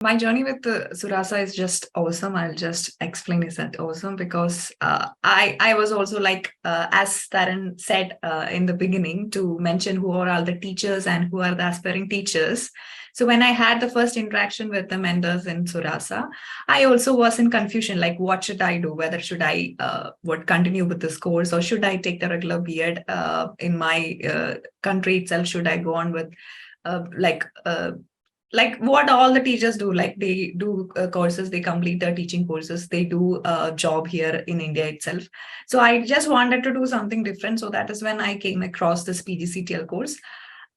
My journey with Suraasa is just awesome. I'll just explain is that awesome because I was also like, as Taran said in the beginning, to mention who are all the teachers and who are the aspiring teachers. So when I had the first interaction with the mentors in Suraasa, I also was in confusion, like what should I do? Whether should I would continue with this course or should I take the regular B.Ed in my country itself? Should I go on with uh, like uh, like what all the teachers do, like they do courses, they complete their teaching courses, they do a job here in India itself. So I just wanted to do something different, so that is when I came across this PgCTL course.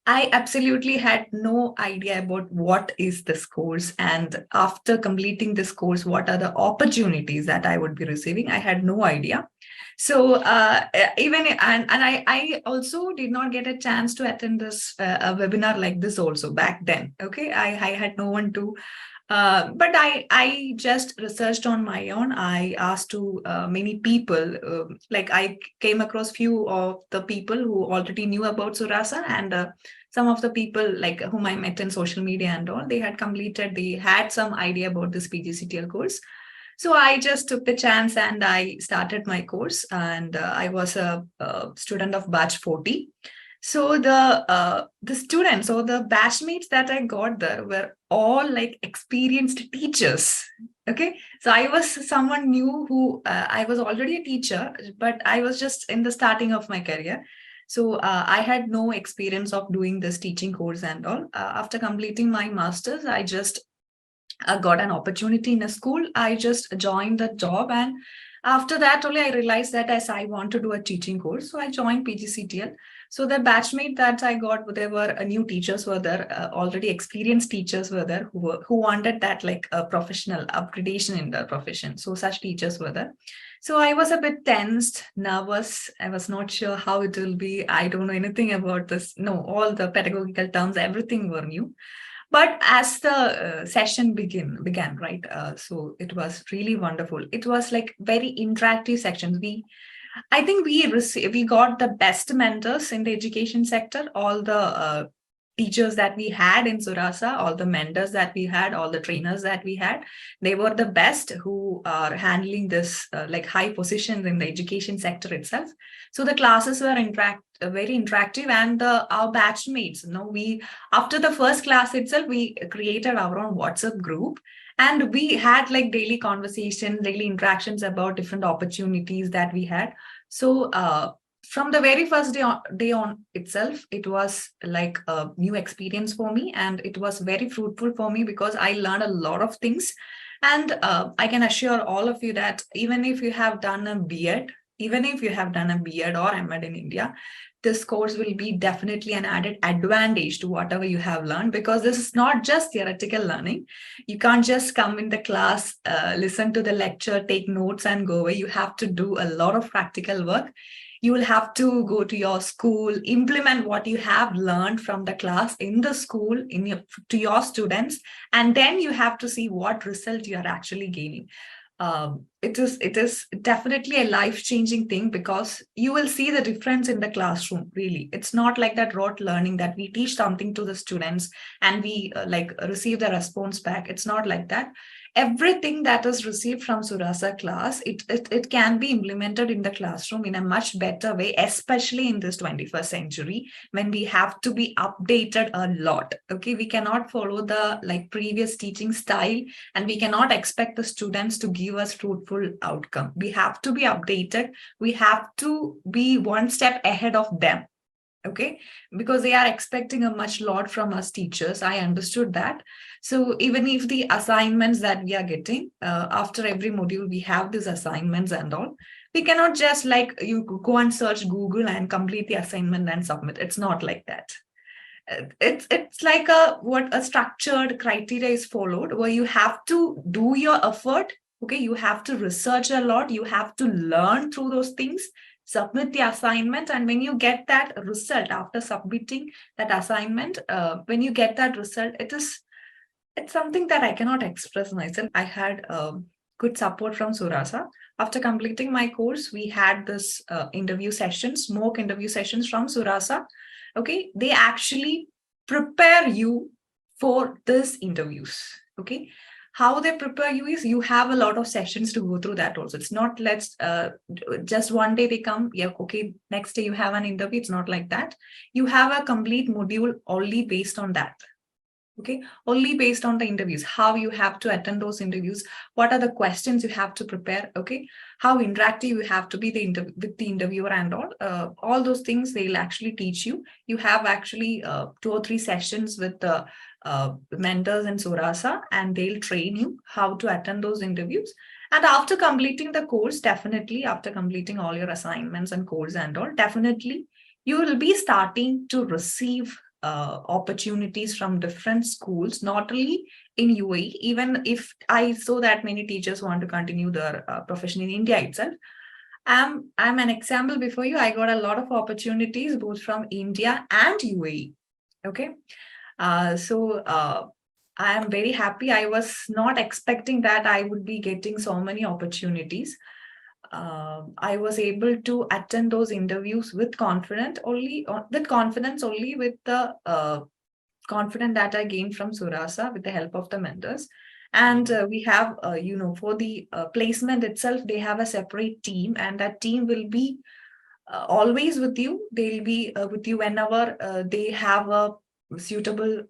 I absolutely had no idea about what is this course, and after completing this course, what are the opportunities that I would be receiving. I had no idea. So even and I also did not get a chance to attend this a webinar like this also back then. Okay, I had no one to but I just researched on my own. I asked to many people. Like I came across few of the people who already knew about Suraasa, and some of the people like whom I met in social media and all. They had completed. They had some idea about this PGCTL course. So I just took the chance and I started my course. And I was a student of batch 40. So the students or the batchmates that I got there were all like experienced teachers. Okay, so I was someone new who I was already a teacher, but I was just in the starting of my career. So I had no experience of doing this teaching course and all. After completing my masters, I just got an opportunity in a school. I just joined the job, and after that only I realized that as I want to do a teaching course, so I joined PGCTL. So the batchmate that I got, there were new teachers were there, already experienced teachers were there who wanted that like a professional upgradation in the profession. So such teachers were there. So I was a bit tensed, nervous. I was not sure how it will be. I don't know anything about this. No, all the pedagogical terms, everything were new. But as the session began, right? So it was really wonderful. It was like very interactive sections. I think we got the best mentors in the education sector. All the teachers that we had in Suraasa, all the mentors that we had, all the trainers that we had, they were the best who are handling this like high positions in the education sector itself. So the classes were very interactive, and our batchmates, we after the first class itself, we created our own WhatsApp group, and we had like daily conversations, daily interactions about different opportunities that we had. So from the very first day on itself, it was like a new experience for me, and it was very fruitful for me because I learned a lot of things. And I can assure all of you that even if you have done a B.Ed, even if you have done a B.Ed or M.Ed in India, this course will be definitely an added advantage to whatever you have learned, because this is not just theoretical learning. You can't just come in the class, listen to the lecture, take notes and go away. You have to do a lot of practical work. You will have to go to your school, implement what you have learned from the class in the school to your students, and then you have to see what result you are actually gaining. It is definitely a life-changing thing, because you will see the difference in the classroom. Really, it's not like that rote learning that we teach something to the students and we like receive the response back. It's not like that. Everything that is received from Suraasa class, it can be implemented in the classroom in a much better way, especially in this 21st century when we have to be updated a lot. Okay, we cannot follow the like previous teaching style, and we cannot expect the students to give us fruitful outcome. We have to be updated. We have to be one step ahead of them. Okay, because they are expecting a much lot from us teachers. I understood that. So even if the assignments that we are getting after every module, we have these assignments and all, we cannot just like you go and search Google and complete the assignment and submit. It's not like that. It's like a structured criteria is followed, where you have to do your effort. Okay, you have to research a lot, you have to learn through those things, submit the assignment, and when you get that result after submitting that assignment, when you get that result, it's something that I cannot express myself. I had good support from Suraasa. After completing my course, we had this interview sessions, mock interview sessions from Suraasa. Okay, they actually prepare you for these interviews. Okay. How they prepare you is you have a lot of sessions to go through that also. It's not let's just one day they come, yeah, okay, next day you have an interview. It's not like that. You have a complete module only based on that. Okay, only based on the interviews, how you have to attend those interviews, what are the questions you have to prepare, okay, how interactive you have to be with the interviewer and all those things they'll actually teach you. You have actually 2 or 3 sessions with the mentors in Suraasa, and they'll train you how to attend those interviews. And after completing the course, definitely after completing all your assignments and course and all, definitely you will be starting to receive opportunities from different schools, not only in UAE, even if I saw that many teachers want to continue their profession in India itself. I'm an example before you. I got a lot of opportunities both from India and UAE. Okay. So I am very happy. I was not expecting that I would be getting so many opportunities. I was able to attend those interviews with confidence only, with the confidence that I gained from Suraasa with the help of the mentors. And we have, for the placement itself, they have a separate team, and that team will be always with you. They'll be with you whenever they have a suitable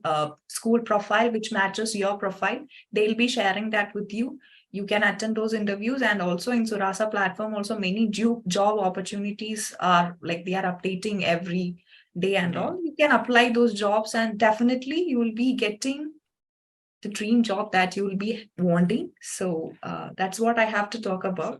school profile which matches your profile. They'll be sharing that with you. You can attend those interviews, and also in Suraasa platform, also many job opportunities are like they are updating every day and all. You can apply those jobs, and definitely you will be getting the dream job that you will be wanting. So that's what I have to talk about.